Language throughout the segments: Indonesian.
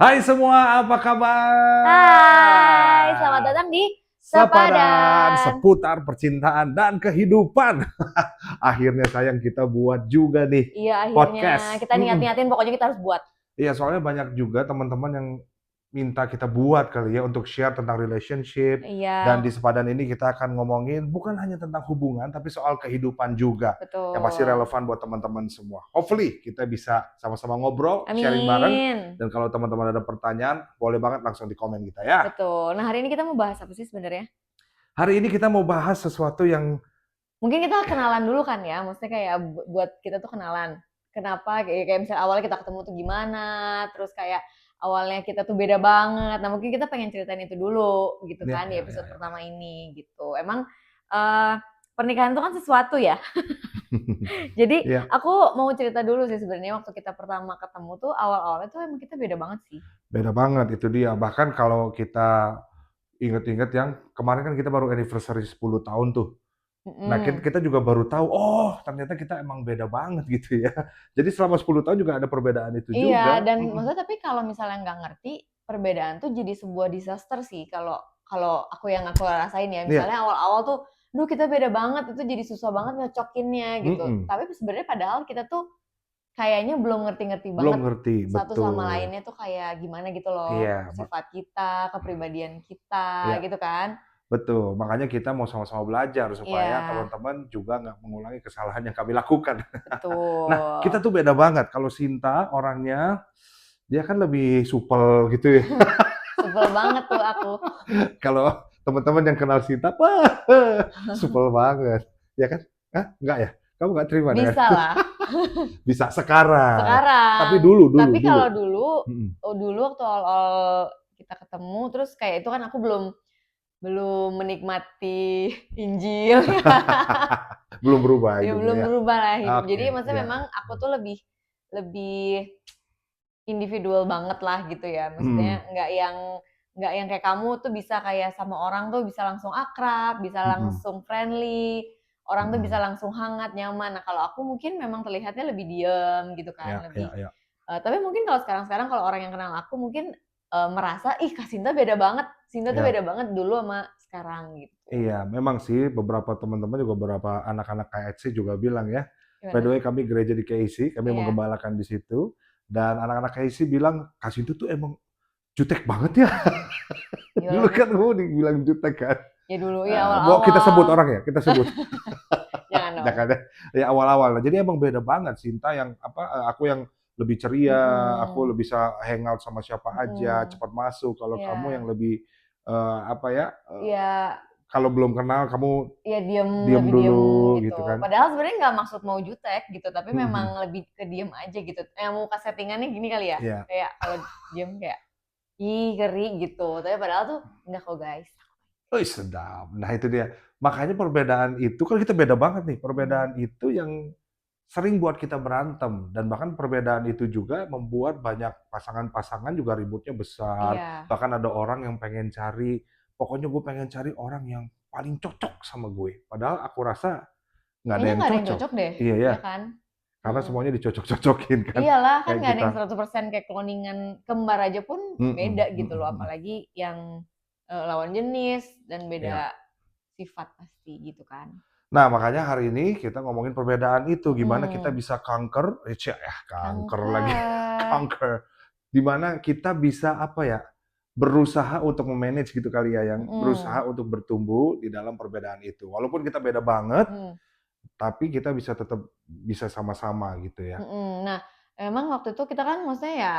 Hai semua, apa Hai, selamat kabar? datang di Sepadan, Sepadan. seputar percintaan dan kehidupan. Akhirnya sayang kita buat juga nih Iya, akhirnya podcast. kita niat-niatin pokoknya kita harus buat. Iya, soalnya banyak juga teman-teman yang minta kita buat kali ya untuk share tentang relationship. Dan Iya, di sepadan ini kita akan ngomongin bukan hanya tentang hubungan, tapi soal kehidupan juga. Yang pasti betul. relevan buat teman-teman semua. Hopefully kita bisa sama-sama ngobrol, sharing bareng. Amin. Dan kalau teman-teman ada pertanyaan, boleh banget langsung di komen kita ya. Betul. Nah, hari ini kita mau bahas apa sih sebenarnya? Hari ini kita mau bahas sesuatu yang Mungkin kita kenalan dulu kan ya, maksudnya kayak buat kita tuh kenalan. Kenapa? Kayak misalnya awalnya kita ketemu tuh gimana, terus kayak awalnya kita tuh beda banget. Nah, mungkin kita pengen ceritain itu dulu gitu ya, kan di ya, ya, episode ya. pertama ini gitu. Emang eh, pernikahan itu kan sesuatu ya. Jadi Ya, aku mau cerita dulu sih sebenarnya waktu kita pertama ketemu tuh awal-awalnya tuh emang kita beda banget sih. beda banget itu dia. Bahkan kalau kita inget-inget yang kemarin kan kita baru anniversary 10 tahun tuh. Nah, Mhm. kita juga baru tahu, oh ternyata kita emang beda banget gitu ya. Jadi selama 10 tahun juga ada perbedaan itu Iya, juga. dan maksudnya tapi kalau misalnya nggak ngerti, perbedaan tuh jadi sebuah disaster sih kalau kalau aku rasain ya. Iya, Misalnya awal-awal tuh, "Duh kita beda banget," itu jadi susah banget nyocokinnya gitu. mhm, Tapi sebenarnya padahal kita tuh kayaknya belum ngerti-ngerti belum banget ngerti, satu sama betul. lainnya tuh kayak gimana gitu loh, Iya, sifat kita, kepribadian kita, iya, gitu kan. betul. Makanya kita mau sama-sama belajar supaya Iya, teman-teman juga nggak mengulangi kesalahan yang kami lakukan. Nah, kita betul. tuh beda banget. Kalau Sinta orangnya, dia kan lebih supel gitu ya. Sebel banget tuh aku. Kalau teman-teman yang kenal Sinta, wah, supel banget. Ya kan? Hah? Enggak ya? Kamu nggak terima dengan Bisa itu? lah Bisa sekarang. Tapi sekarang. dulu, dulu, Tapi dulu. kalau dulu, Mhm. dulu waktu awal-awal kita ketemu, terus kayak itu kan aku belum belum menikmati Injil. Belum berubah Ya hidupnya belum ya? berubah lah hidup. Oke, Jadi maksudnya iya. memang aku tuh lebih lebih individual banget lah gitu ya. Maksudnya Mhm, nggak yang kayak kamu tuh bisa kayak sama orang tuh bisa langsung akrab, bisa mhm, langsung friendly, orang tuh bisa mhm. langsung hangat, nyaman. Nah, kalau aku mungkin memang terlihatnya lebih diem gitu kan, Ya, ya, lebih ya. tapi mungkin kalau sekarang-sekarang kalau orang yang kenal aku mungkin merasa, ih Kak Sinta beda banget. Sinta tuh Ya, beda banget dulu sama sekarang gitu. iya, memang sih beberapa teman-teman juga beberapa anak-anak KXC juga bilang ya, "By the Gimana? way kami gereja di KIC, kami Iya, menggembalakan di situ, dan anak-anak KIC bilang, 'Kak Sintu tuh emang jutek banget ya.' Dulu gimana? kan kamu dibilang jutek kan. Ya dulu ya Mau kita sebut awal-awal. orang ya? Kita sebut. Jangan dong. Jangan ya. Ya awal-awal. Nah, jadi emang beda banget Sinta yang apa, aku yang lebih ceria, aku Mhm, lebih bisa hangout sama siapa aja, mhm. cepat masuk. Kalau kamu yang Iya, lebih, apa ya, iya, kalau belum kenal kamu iya diem, diem lebih diem dulu gitu. gitu kan. Padahal sebenarnya nggak maksud mau jutek gitu, tapi Mhm, memang mhm. lebih ke diem aja gitu. Muka settingannya gini kali ya, Iya. kayak kalau diem kayak, ih ngeri gitu. Tapi padahal tuh enggak kok guys. Wih sedap. Nah itu dia. Makanya perbedaan itu kan kita beda banget nih, Mhm. perbedaan itu yang sering buat kita berantem dan bahkan perbedaan itu juga membuat banyak pasangan-pasangan juga ributnya besar. Iya. Bahkan ada orang yang pengen cari, pokoknya gue pengen cari orang yang paling cocok sama gue. Padahal aku rasa nggak ada Kayaknya yang nggak ada yang cocok. cocok deh, Iya ya, ya kan? karena Mhm. semuanya dicocok-cocokin kan Iyalah, kan kayak nggak ada kita. yang 100% kayak cloningan kembar aja pun Mhm, beda gitu mhm, loh, mhm. apalagi yang lawan jenis dan beda Iya. sifat pasti gitu kan. Nah, makanya hari ini kita ngomongin perbedaan itu, gimana kita Mhm. bisa conquer, cia ya conquer lagi, Kanker. conquer. Di mana kita bisa, apa ya, berusaha untuk me-manage gitu kali ya, yang berusaha Mhm, untuk bertumbuh di dalam perbedaan itu. Walaupun kita beda banget, mhm, tapi kita bisa tetap bisa sama-sama gitu ya. mhm. Nah, emang waktu itu kita kan maksudnya ya,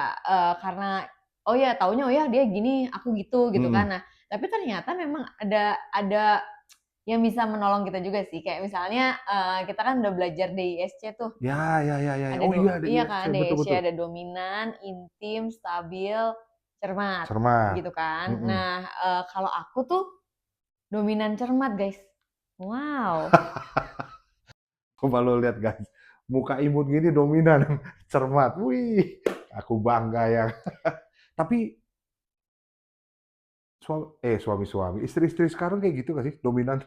karena, oh ya taunya, oh ya dia gini, aku gitu, gitu kan. Mhm. Nah, tapi ternyata memang ada yang bisa menolong kita juga sih, kayak misalnya, kita kan udah belajar DISC tuh, Ya, ya, ya, ya, ya. ada Oh iya, ada iya ISC, kan, betul, DISC betul. ada dominan, intim, stabil, cermat, Cermat. gitu kan. Mhm. Nah, kalau aku tuh dominan cermat, guys. Wow. Coba lo lihat guys, muka imut gini dominan, cermat. Wih, aku bangga ya. Tapi suami-suami, istri-istri sekarang kayak gitu nggak sih? Dominan?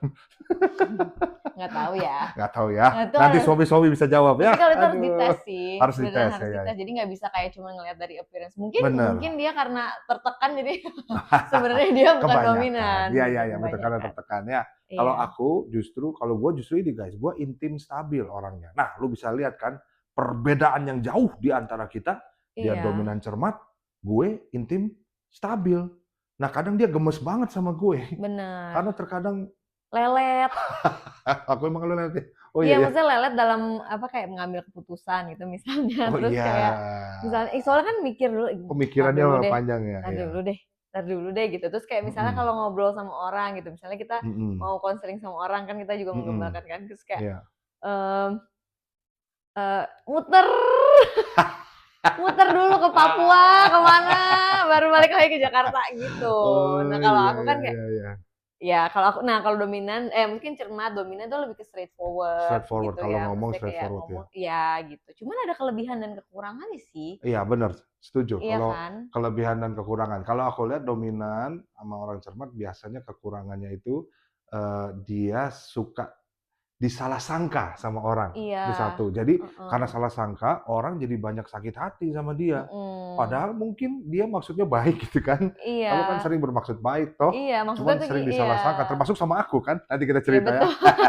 Nggak tahu ya. Nggak tahu ya. Nah, itu Nanti harus, suami-suami bisa jawab tapi ya. kalau itu harus Aduh, dites sih, harus beneran dites harus ya. dites. Jadi nggak bisa kayak cuma ngelihat dari appearance. Mungkin Bener. mungkin dia karena tertekan jadi sebenarnya dia bukan Kebanyakan. dominan Iya, gitu, iya, iya, betul, karena kebanyakan. tertekan ya. Iya, Kalau gue justru ini guys, gue intim stabil orangnya. Nah, lu bisa lihat kan perbedaan yang jauh di antara kita. Dia iya, dominan cermat, gue intim stabil. Nah, kadang dia gemes banget sama gue. Karena bener. terkadang Lelet. aku emang lu nanti. Oh Iya, iya ya. maksudnya lelet dalam apa kayak mengambil keputusan gitu misalnya. Oh Terus iya. kayak misalnya, soalnya kan mikir dulu, "Entar dulu Pemikirannya deh, panjang ya, entar ya. dulu deh, entar dulu deh," gitu. Terus kayak misalnya Mhm, kalau ngobrol sama orang gitu, misalnya kita mhm, mau konseling sama orang kan kita juga mhm. menggambarkan kan, terus kayak, Iya. mmm, muter muter dulu ke Papua, ke mana, baru balik lagi ke Jakarta gitu. Nah, Oh, kalau iya, aku iya, kan kayak, iya, iya. ya kalau aku, nah kalau dominan, mungkin cermat, dominan tuh lebih ke straightforward Straightforward, gitu kalau ya, ngomong maksudnya kayak straightforward ya. ngomong ya gitu. Cuman ada kelebihan dan kekurangannya sih, Iya bener, setuju. iya Kalau kan? kelebihan dan kekurangan. Kalau aku lihat dominan sama orang cermat biasanya kekurangannya itu, dia suka disalah sangka sama orang, Iya, itu satu. Jadi karena heeh, salah sangka, orang jadi banyak sakit hati sama dia. mhm, Padahal mungkin dia maksudnya baik gitu kan. Kamu kan iya sering bermaksud baik toh, iya, maksudnya cuman tuh sering iya, disalah sangka, termasuk sama aku kan, nanti kita iya cerita ya. betul,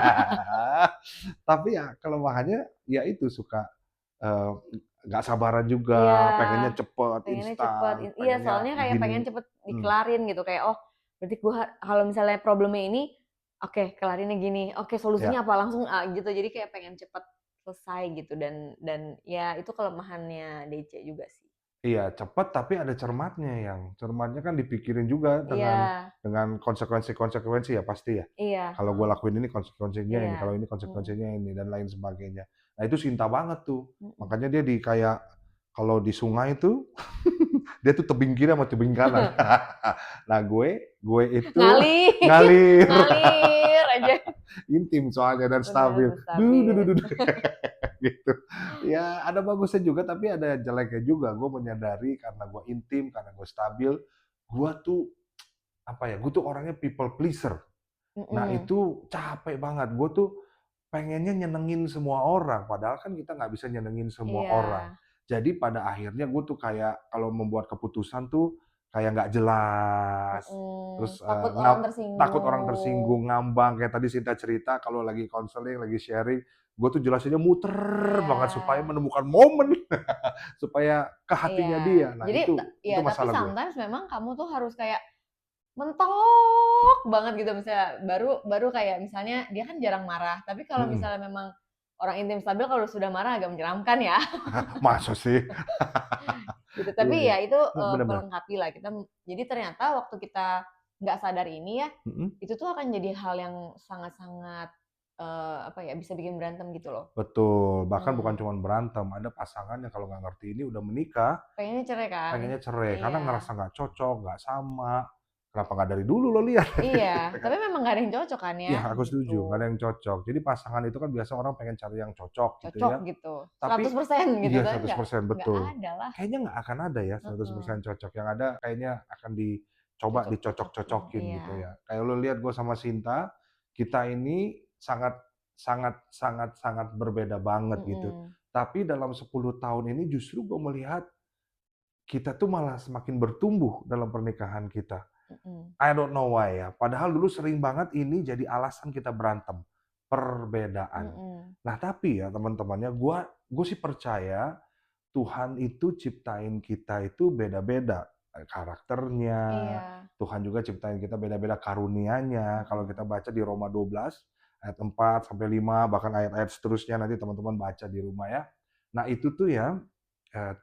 Tapi ya kelemahannya ya itu suka, eee, nggak sabaran juga, iya, pengennya cepet, pengennya cepet, instan, iya pengennya soalnya kayak pengen gini cepet mhm, dikelarin gitu, kayak, oh berarti gua kalau misalnya problemnya ini, oke kelarinnya gini, oke solusinya ya. apa, langsung A gitu. Jadi kayak pengen cepet selesai gitu, dan ya itu kelemahannya DC juga sih. Iya, cepet tapi ada cermatnya yang cermatnya kan dipikirin juga Iya, dengan konsekuensi-konsekuensi ya pasti ya. iya, Kalau gue heeh, lakuin ini konsekuensinya ini, kalau iya, ini mhm, konsekuensinya ini dan lain sebagainya. Nah itu Sinta banget tuh. mhm. Makanya dia di kayak kalau di sungai tuh dia tuh tebing kiri sama tebing kanan. Nah gue itu Ngalir, ngalir. ngalir aja, Intim soalnya dan bener, stabil. stabil. Gitu. Ya ada bagusnya juga tapi ada jeleknya juga. Gue menyadari karena gue intim, karena gue stabil, gue tuh apa ya, gue tuh orangnya people pleaser. Nah Mhm, itu capek banget. Gue tuh pengennya nyenengin semua orang, padahal kan kita nggak bisa nyenengin semua iya, orang. Jadi pada akhirnya gue tuh kayak kalau membuat keputusan tuh kayak nggak jelas, mhm, terus, takut ngap orang takut orang tersinggung. tersinggung, ngambang, kayak tadi Sinta cerita kalau lagi konseling, lagi sharing, gue tuh jelasinnya muter Iya, banget supaya menemukan momen, supaya ke hatinya iya. dia. Nah Jadi itu ya tapi masalah gue. sometimes memang kamu tuh harus kayak mentok banget gitu, misalnya baru baru kayak misalnya dia kan jarang marah, tapi kalau Mhm, misalnya memang orang intim stabil kalau sudah marah agak menyeramkan ya, masa sih? gitu. Iya, Tapi iya. ya itu, Bener, bener. melengkapi lah kita, jadi ternyata waktu kita nggak sadar ini ya, Mhm. itu tuh akan jadi hal yang sangat-sangat, apa ya, bisa bikin berantem gitu loh. Betul, bahkan bukan Mhm, cuman berantem, ada pasangan yang kalau nggak ngerti ini udah menikah, pengennya cerai kan? pengennya cerai karena Iya. ngerasa nggak cocok, nggak sama. Kenapa nggak dari dulu lo lihat? Iya, Gitu kan. tapi memang nggak ada yang cocok kan ya, Iya, aku gitu. setuju, nggak ada yang cocok. Jadi pasangan itu kan biasa orang pengen cari yang cocok gitu Cocok ya. gitu, Tapi 100% gitu, iya tapi 100% nggak betul. ada lah, Kayaknya nggak akan ada ya heeh, 100% cocok, yang ada kayaknya akan dicoba cocok-cocokin, dicocok-cocokin iya, gitu ya. Kayak lo lihat gue sama Sinta, kita ini sangat sangat sangat sangat berbeda banget gitu. mhm, Tapi dalam 10 tahun ini justru gue melihat kita tuh malah semakin bertumbuh dalam pernikahan kita. mhm, I don't know why ya, padahal dulu sering banget ini jadi alasan kita berantem, perbedaan. mhm, Nah tapi ya teman-temannya, gue sih percaya Tuhan itu ciptain kita itu beda-beda, karakternya, iya, Tuhan juga ciptain kita beda-beda karunia-Nya. Kalau kita mhm, baca di Roma 12 ayat 4 sampai 5 bahkan ayat-ayat seterusnya nanti teman-teman baca di rumah ya. Nah itu tuh ya, eee,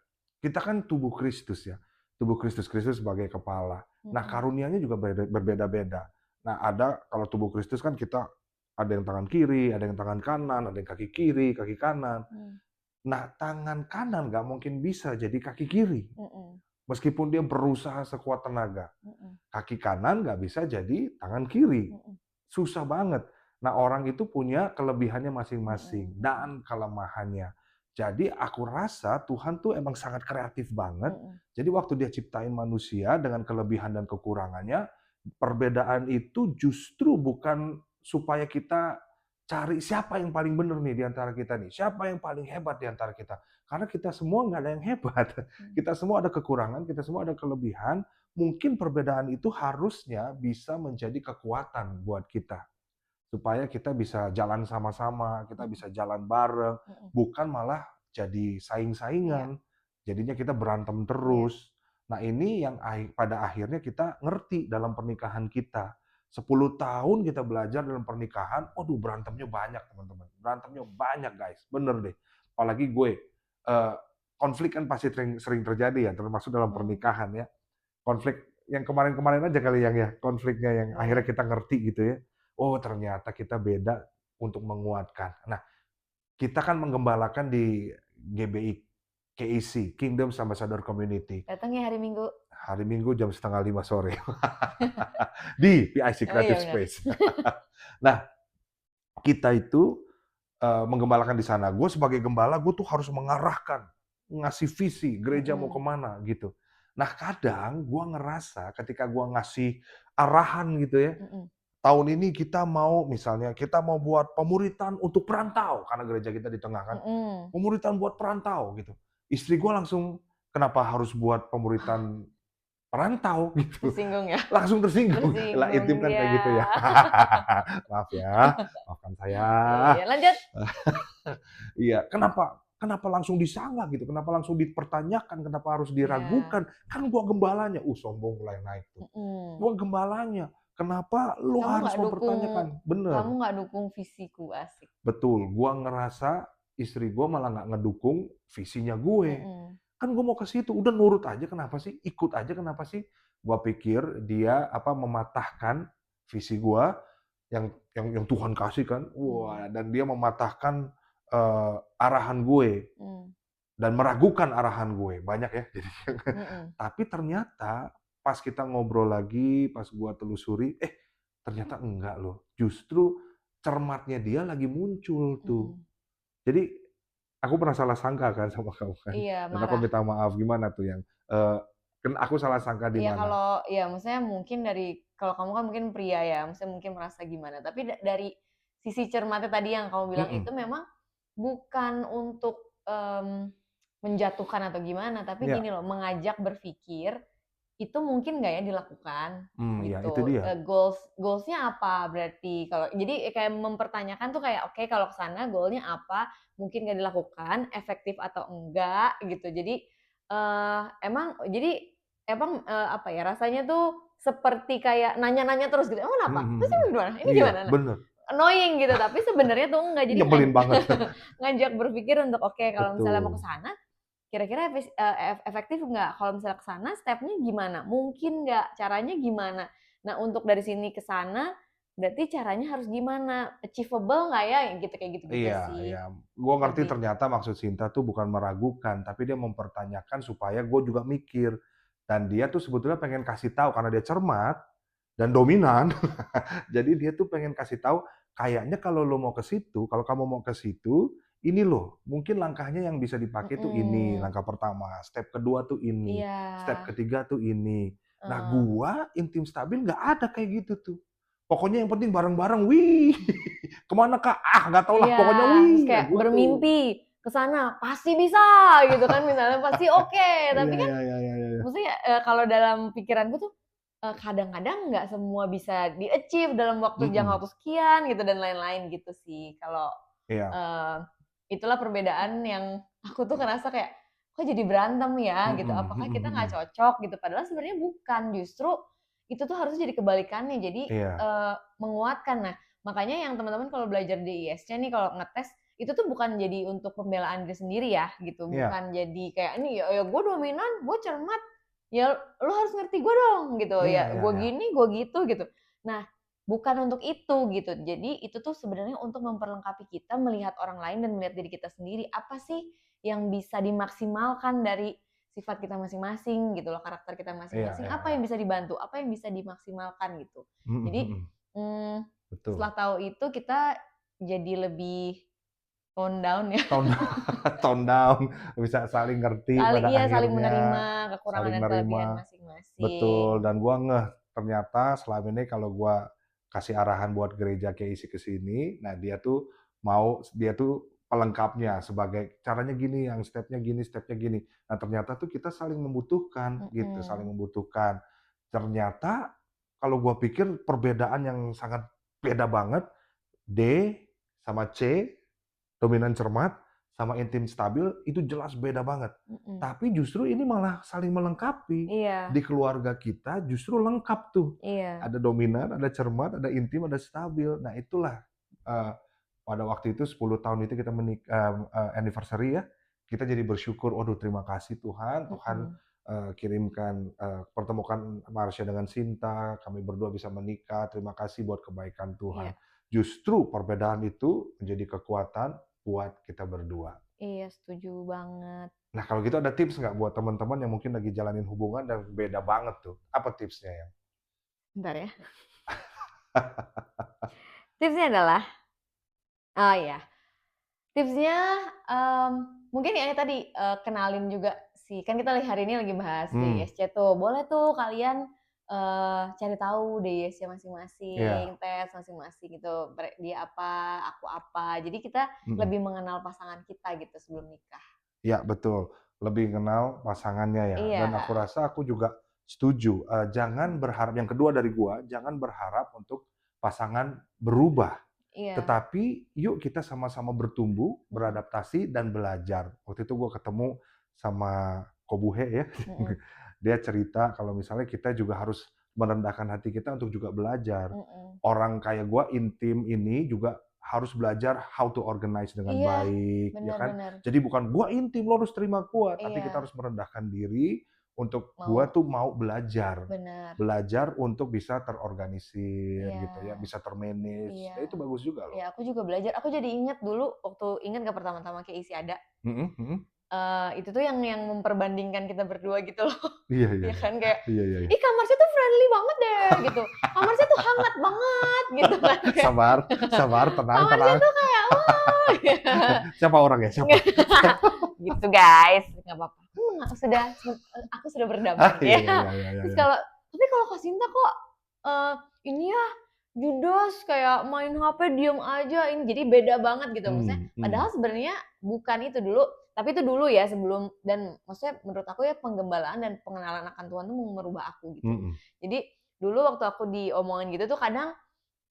kita kan tubuh Kristus ya, tubuh Kristus, Kristus sebagai kepala. Nah mhm, karunia-Nya juga berbeda-beda. Nah ada kalau tubuh Kristus kan kita ada yang tangan kiri, ada yang tangan kanan, ada yang kaki kiri, kaki kanan. mmm, Nah, tangan kanan nggak mungkin bisa jadi kaki kiri, mhm, meskipun dia berusaha sekuat tenaga. mhm, Kaki kanan nggak bisa jadi tangan kiri, mhm, susah banget. Nah, orang itu punya kelebihannya mhm, masing-masing mhm, dan kelemahannya. Jadi aku rasa Tuhan tuh emang sangat kreatif banget. mhm, Jadi waktu dia ciptain manusia dengan kelebihan dan kekurangannya, perbedaan itu justru bukan supaya kita cari siapa yang paling benar nih di antara kita nih, siapa yang paling hebat di antara kita. Karena kita semua nggak ada yang hebat. Kita semua ada kekurangan, kita semua ada kelebihan. Mungkin perbedaan itu harusnya bisa menjadi kekuatan buat kita. Supaya kita bisa jalan sama-sama, kita bisa jalan bareng, Mhm. bukan malah jadi Iya, saing-saingan. Jadinya kita berantem iya. terus. Nah, ini yang pada akhirnya kita ngerti dalam pernikahan kita. 10 tahun kita belajar dalam pernikahan, waduh berantemnya banyak teman-teman. Berantemnya banyak guys, bener deh. Apalagi gue, eee, konflik kan pasti sering terjadi ya, termasuk dalam Mmm, pernikahan ya. Konflik yang kemarin-kemarin aja kali yang ya, konfliknya yang akhirnya boleh. kita ngerti gitu ya, oh ternyata kita beda untuk menguatkan. Nah, kita kan menggembalakan di GBI, KAC, Kingdoms Ambassador Community, Datang ya hari Minggu. hari Minggu jam 4:30 sore di PIC Oh, iya Creative benar. Space. Nah, kita itu, menggembalakan di sana. Gue sebagai gembala, gue tuh harus mengarahkan, ngasih visi, gereja mau Mhm, kemana gitu. Nah, kadang gue ngerasa ketika gue ngasih arahan gitu ya, mhm, tahun ini kita mau misalnya kita mau buat pemuritan untuk perantau, karena gereja kita di tengah kan, mhm. pemuritan buat perantau gitu. Istri gue langsung, "Kenapa harus buat pemuritan perantau?" Gitu. Tersinggung ya? Langsung tersinggung, lah Tersinggung intim kan dia. kayak gitu ya. Maaf ya, maafkan saya. Iya iya, lanjut. Iya, kenapa kenapa langsung disanggah gitu, kenapa langsung dipertanyakan, kenapa harus Iya, diragukan, kan gua gembalanya. Sombong mulai naik tuh. mhm. Gua gembalanya, kenapa lu Kamu harus nggak dukung mempertanyakan? kamu Bener, nggak dukung visiku, asik. betul. Gua ngerasa istri gua malah nggak ngedukung visinya gue. Mhm, Kan gua mau ke situ, udah nurut aja kenapa sih? Ikut aja kenapa sih? Gua pikir dia, mematahkan visi gua yang Tuhan kasih kan, mmm, wah dan dia mematahkan, arahan gue. mmm, Dan meragukan arahan gue, banyak ya jadi. mhm, Tapi ternyata pas kita ngobrol lagi, pas gua telusuri, ternyata enggak loh, justru cermatnya dia lagi muncul tuh. mhm. Jadi aku pernah salah sangka kan sama kamu kan, Iya, dan aku marah. minta maaf, gimana tuh yang, eee, aku salah sangka di Iya mana? kalau ya maksudnya mungkin dari kalau kamu kan mungkin pria ya, maksudnya mungkin merasa gimana, tapi dari sisi cermatnya tadi yang kamu bilang Mhm, itu memang bukan untuk, menjatuhkan atau gimana, tapi iya, gini loh, mengajak berpikir, itu mungkin nggak ya dilakukan, iya itu gitu. dia. Goals-nya apa berarti? Kalau jadi kayak mempertanyakan tuh kayak, oke kalau ke sana goal-nya apa, mungkin nggak dilakukan, efektif atau enggak, gitu. Jadi, apa ya, rasanya tuh seperti kayak nanya-nanya terus gitu, "Emang Mhm kenapa? mhm Terus mhm. ini gimana? Ini Iya, gimana?" Nah, bener, annoying gitu, tapi sebenarnya tuh enggak. Jadi nyebelin banget. ngajak berpikir untuk, oke kalau misalnya mau ke Betul. sana, kira-kira efektif nggak? Kalau misalnya ke sana step-nya gimana? Mungkin nggak? Caranya gimana? Nah, untuk dari sini ke sana, berarti caranya harus gimana? Achievable nggak ya? Gitu, kayak gitu-gitu Iya sih, iya, gua ngerti lebih. ternyata maksud Sinta tuh bukan meragukan, tapi dia mempertanyakan supaya gue juga mikir. Dan dia tuh sebetulnya pengen kasih tahu karena dia cermat dan dominan, jadi dia tuh pengen kasih tahu, "Kayaknya kalau lo mau ke situ, kalau kamu mau ke situ, ini loh, mungkin langkahnya yang bisa dipakai tuh ini, Mhm, langkah pertama, step kedua tuh ini, iya, step ketiga tuh ini." Nah, heeh, gua intim stabil nggak ada kayak gitu tuh. Pokoknya yang penting bareng-bareng, wih, "Kemana Kak?" "Ah, nggak tahu lah, iya, pokoknya terus wih!" Nah, kayak gua tuh. bermimpi ke sana, "Pasti bisa!" gitu kan misalnya, "Pasti oke." Tapi Iya kan iya iya iya iya iya. maksudnya, kalau dalam pikiranku tuh, kadang-kadang nggak semua bisa di-achieve dalam jangka Mhm, waktu sekian gitu dan lain-lain gitu sih. Kalau, iya. eee, itulah perbedaan yang aku tuh ngerasa kayak, "Kok jadi berantem ya?" gitu, Mhm "Apakah mhm kita nggak mhm. cocok?" gitu, padahal sebenarnya bukan, justru itu tuh harusnya jadi kebalikannya, jadi, Iya menguatkan. Nah, makanya yang teman-teman kalau belajar di ISC nih kalau ngetes, itu tuh bukan jadi untuk pembelaan diri sendiri ya gitu, iya bukan jadi kayak, "Ini ya gue dominan, gue cermat, ya lu harus ngerti gue dong," gitu, iya ya iya gue iya. gini, gue gitu, gitu. Nah, bukan untuk itu gitu. Jadi itu tuh sebenarnya untuk memperlengkapi kita melihat orang lain dan melihat diri kita sendiri. Apa sih yang bisa dimaksimalkan dari sifat kita masing-masing gitu loh, karakter kita Iya masing-masing, iya apa iya. yang bisa dibantu, apa yang bisa dimaksimalkan gitu. Mhm Jadi, mhm. mmm, Betul. setelah tahu itu kita jadi lebih tone down ya, Tone tone down, bisa saling ngerti pada saling akhirnya, menerima kekurangan saling dan kelebihan nerima, masing-masing. betul, dan gua ngeh ternyata selama ini kalau gua kasih arahan buat gereja KIC ke sini, nah dia tuh pelengkapnya sebagai caranya gini, yang stepnya gini. Nah ternyata tuh kita saling membutuhkan gitu, saling Mhm. membutuhkan. Ternyata kalau gua pikir perbedaan yang sangat beda banget, D sama C, dominan cermat, sama intim stabil, itu jelas beda banget. Mhm. Tapi justru ini malah saling melengkapi. Iya Di keluarga kita justru lengkap tuh. iya. Ada dominan, ada cermat, ada intim, ada stabil. Nah itulah, eee, pada waktu itu 10 tahun itu kita anniversary ya, kita jadi bersyukur, "Waduh terima kasih Tuhan, Tuhan, Mhm. kirimkan, pertemukan Marsha dengan Sinta, kami berdua bisa menikah, terima kasih buat kebaikan Tuhan." Iya Justru perbedaan itu menjadi kekuatan buat kita berdua. iya, setuju banget. Nah, kalau gitu ada tips nggak buat teman-teman yang mungkin lagi jalanin hubungan dan beda banget tuh? Apa tipsnya ya? Bentar ya. Tipsnya adalah oh iya, tipsnya, mungkin ya tadi, kenalin juga sih, kan kita hari ini lagi bahas Hmm, DISC tuh, boleh tuh kalian, cari tahu DISC iya, masing-masing, tes masing-masing gitu, dia apa, aku apa, jadi kita mhm. lebih mengenal pasangan kita gitu sebelum nikah. Iya betul, lebih kenal pasangannya ya, dan Iya, aku rasa aku juga setuju, jangan berharap yang kedua dari gua, jangan berharap untuk pasangan berubah, iya, tetapi yuk kita sama-sama bertumbuh, mhm beradaptasi, dan belajar. Waktu itu gua ketemu sama Kobuhe ya, mhm dia cerita kalau misalnya kita juga harus merendahkan hati kita untuk juga belajar. mhm. Orang kayak gua intim ini juga harus belajar how to organize dengan Iya, baik, ya benar kan? benar, Jadi bukan, "Gua intim, lo harus terima gua." Tapi kita iya, harus merendahkan diri untuk gua mau tuh mau belajar. benar, Belajar untuk bisa terorganisir gitu ya, iya bisa ter-manage. iya. Ya itu bagus juga loh. Ya, aku juga belajar. Aku jadi inget dulu waktu inget nggak pertama-tama kayak isi ada, Mhm mhm. itu tuh yang memperbandingkan kita berdua gitu loh. Iya iya Ya iya. kan kayak, Iya iya iya. "Ih, kamarnya tuh friendly banget deh," gitu. "Kamarnya tuh hangat banget," gitu kan kayak, Sabar sabar, tenang "Kamarnya tenang. tuh kayak, wah." Siapa orangnya? Siapa? Gitu guys, nggak apa-apa. Aku sudah Ah, berdamai iya ya. iya iya iya iya Terus iya. kalau Kak Sinta kok, ini ya, judes kayak main HP diem aja, ini jadi beda banget gitu maksudnya. Mmm. Padahal sebenarnya bukan itu dulu, tapi itu dulu ya sebelum dan maksudnya menurut aku ya penggembalaan dan pengenalan akan Tuhan tuh merubah aku gitu. Mhm. Jadi dulu waktu aku diomongin gitu tuh kadang,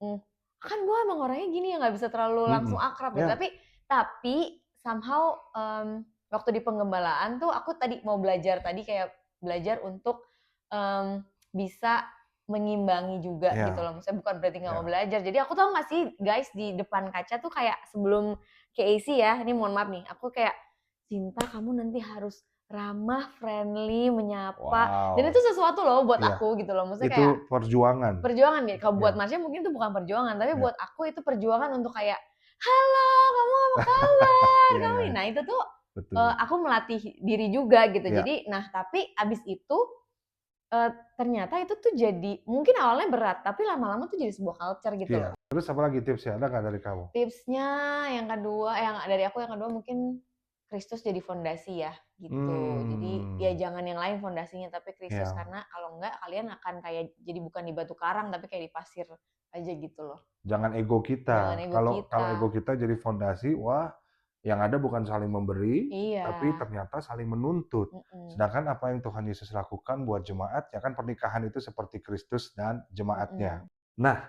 mmm, kan gue emang orangnya gini ya nggak bisa terlalu langsung Mhm. akrab gitu, Ya, tapi somehow, waktu di penggembalaan tuh aku tadi mau belajar tadi kayak belajar untuk, bisa mengimbangi juga gitu ya, loh, maksudnya bukan berarti nggak mau ya. belajar. Jadi aku tahu nggak sih guys di depan kaca tuh kayak sebelum KAC ya, ini mohon maaf nih, aku kayak, "Cinta kamu nanti harus ramah, friendly, menyapa," dan itu Wow. sesuatu loh buat Iya, aku gitu loh, maksudnya kayak itu perjuangan. perjuangan nih, kalau buat Ya, Marsha mungkin itu bukan perjuangan, tapi ya, buat aku itu perjuangan untuk kayak, "Halo, kamu apa kabar? iya Kamu iya ini." iya, Nah itu tuh, betul. aku melatih diri juga gitu. Iya, Jadi nah tapi abis itu, ternyata itu tuh jadi mungkin awalnya berat, tapi lama-lama tuh jadi sebuah culture gitu iya. loh. Terus apa lagi tipsnya, ada nggak dari kamu? Tipsnya yang kedua yang dari aku yang kedua mungkin Kristus jadi fondasi ya, gitu. Jadi ya Mmm, jangan yang lain fondasinya, tapi Kristus, iya. karena kalau enggak kalian akan kayak jadi bukan di batu karang, tapi kayak di pasir aja gitu loh. Jangan ego Jangan kita. ego Kalau kita. ego kita jadi fondasi, wah, yang ada bukan saling memberi, Iya, tapi ternyata saling menuntut. mhm, Sedangkan apa yang Tuhan Yesus lakukan buat jemaat, ya kan pernikahan itu seperti Kristus dan jemaatnya. mhm, Nah,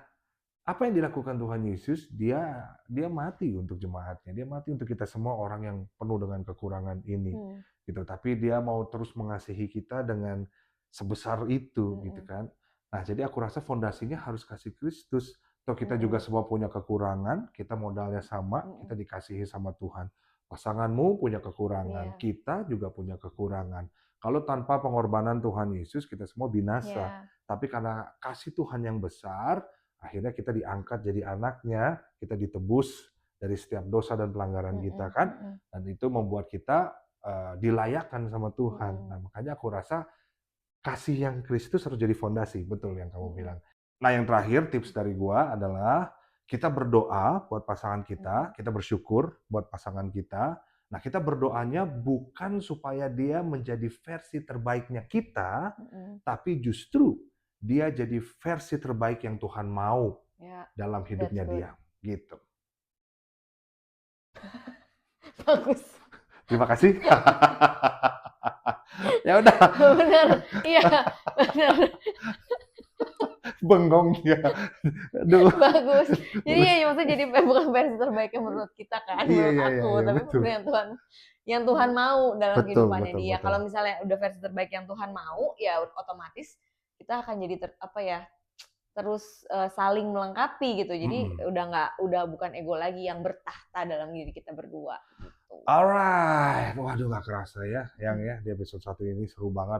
apa yang dilakukan Tuhan Yesus, dia dia mati untuk jemaatnya, dia mati untuk kita semua orang yang penuh dengan kekurangan ini, mmm, gitu. Tapi dia mau terus mengasihi kita dengan sebesar itu, gitu mhm, kan. Nah, jadi aku rasa fondasinya harus kasih Kristus. Toh kita juga mhm, semua punya kekurangan, kita modalnya sama, kita mhm, dikasihi sama Tuhan. Pasanganmu punya kekurangan, iya, kita juga punya kekurangan. Kalau tanpa pengorbanan Tuhan Yesus, kita semua binasa. iya, Tapi karena kasih Tuhan yang besar, akhirnya kita diangkat jadi anaknya, kita ditebus dari setiap dosa dan pelanggaran kita mhm, kan, mhm, dan itu membuat kita, dilayakkan sama Tuhan. mhm, Nah, makanya aku rasa kasih yang Kristus harus jadi fondasi, betul yang kamu mhm, bilang. Nah, yang terakhir tips dari gua adalah kita berdoa buat pasangan mhm, kita bersyukur buat pasangan kita. Nah, kita berdoanya bukan supaya dia menjadi versi terbaiknya kita, mhm, tapi justru dia jadi versi terbaik yang Tuhan mau Ya, dalam hidupnya good. dia. Gitu. Bagus. Terima kasih. Ya udah, Bener, iya, bener. bengong dia. Aduh. Bagus. Jadi ya maksudnya jadi bukan versi terbaiknya menurut kita kan, Iya, menurut iya, aku, iya, tapi betul. yang Tuhan mau dalam Betul, kehidupannya betul, dia. betul. Kalau misalnya udah versi terbaik yang Tuhan mau, ya otomatis kita akan jadi terus saling melengkapi gitu. Jadi udah bukan ego lagi yang bertahta dalam diri kita berdua. Gitu. Alright, waduh nggak kerasa ya, yang ya di episode 1 ini seru banget.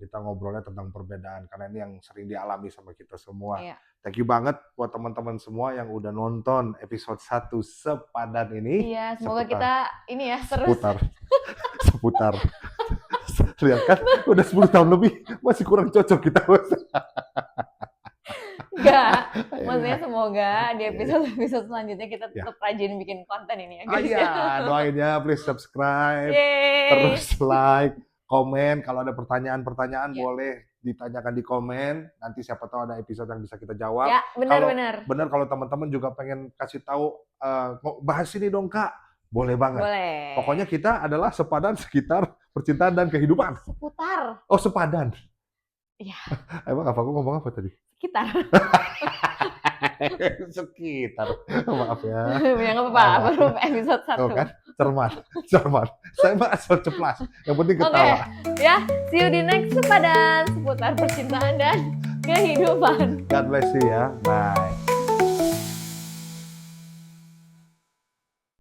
Kita ngobrolnya tentang perbedaan karena ini yang sering dialami sama kita semua. Iya. Thank you banget buat teman-teman semua yang udah nonton episode 1 sepadan ini. Iya, semoga kita ini ya terus seputar. Lihat kan, udah 10 tahun lebih masih kurang cocok kita. Enggak, maksudnya semoga di episode selanjutnya kita tetap rajin bikin konten ini ya guys. Iya, doain ya, please subscribe, Yeay. terus like, komen. Kalau ada pertanyaan-pertanyaan boleh ditanyakan di komen. Nanti siapa tahu ada episode yang bisa kita jawab. Ya, benar. Benar kalau teman-teman juga pengen kasih tahu, bahas ini dong Kak, boleh banget. Boleh. Pokoknya kita adalah sepadan sekitar percintaan dan kehidupan. Seputar. Oh, sepadan. Iya. Emang apa aku ngomong apa tadi? Sekitar. Sekitar. Maaf ya. Ya nggak apa-apa, baru episode 1. Oh kan? Cermat. Saya mah asal ceplas. Yang penting ketawa. Oke. Ya, see you di next sepadan seputar percintaan dan kehidupan. God bless you ya. Bye.